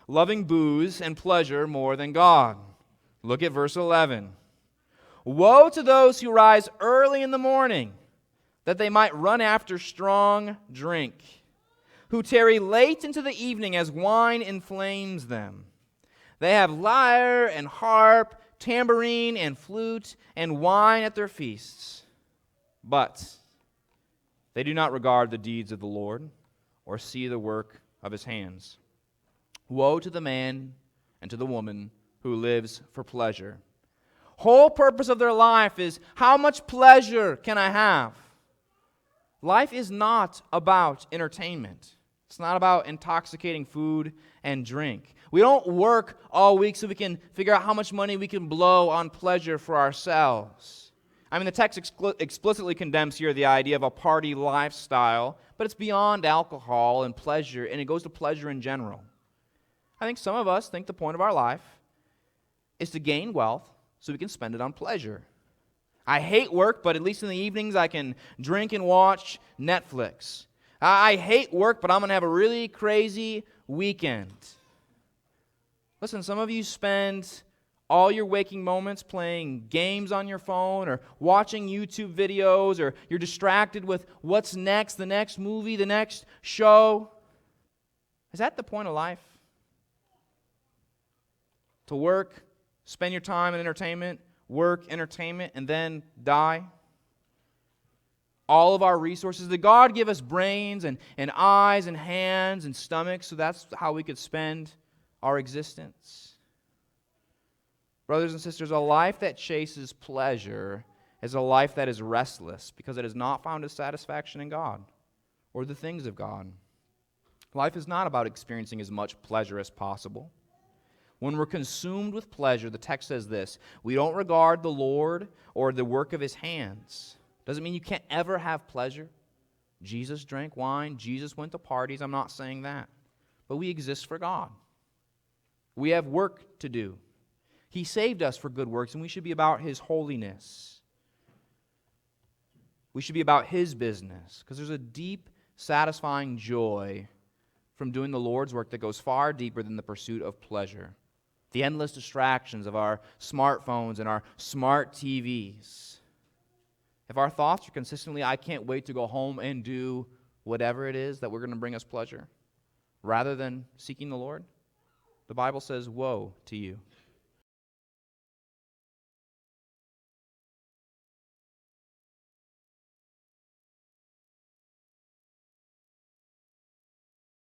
loving booze and pleasure more than God. Look at verse 11. Woe to those who rise early in the morning, that they might run after strong drink, who tarry late into the evening as wine inflames them. They have lyre and harp, tambourine and flute, and wine at their feasts. But they do not regard the deeds of the Lord, or see the work of his hands. Woe to the man and to the woman who lives for pleasure. Whole purpose of their life is, how much pleasure can I have? Life is not about entertainment. It's not about intoxicating food and drink. We don't work all week so we can figure out how much money we can blow on pleasure for ourselves. I mean, the text explicitly condemns here the idea of a party lifestyle, but it's beyond alcohol and pleasure, and it goes to pleasure in general. I think some of us think the point of our life is to gain wealth so we can spend it on pleasure. I hate work, but at least in the evenings I can drink and watch Netflix. I hate work, but I'm going to have a really crazy weekend. Listen, some of you spend all your waking moments playing games on your phone or watching YouTube videos, or you're distracted with what's next, the next movie, the next show. Is that the point of life? To work, spend your time in entertainment, work, entertainment, and then die? All of our resources. Did God give us brains and eyes and hands and stomachs so that's how we could spend our existence? Brothers and sisters, a life that chases pleasure is a life that is restless because it has not found its satisfaction in God or the things of God. Life is not about experiencing as much pleasure as possible. When we're consumed with pleasure, the text says this: we don't regard the Lord or the work of his hands. Doesn't mean you can't ever have pleasure. Jesus drank wine. Jesus went to parties. I'm not saying that. But we exist for God. We have work to do. He saved us for good works, and we should be about his holiness. We should be about his business, because there's a deep, satisfying joy from doing the Lord's work that goes far deeper than the pursuit of pleasure. The endless distractions of our smartphones and our smart TVs. If our thoughts are consistently, I can't wait to go home and do whatever it is that we're going to bring us pleasure, rather than seeking the Lord, the Bible says, woe to you.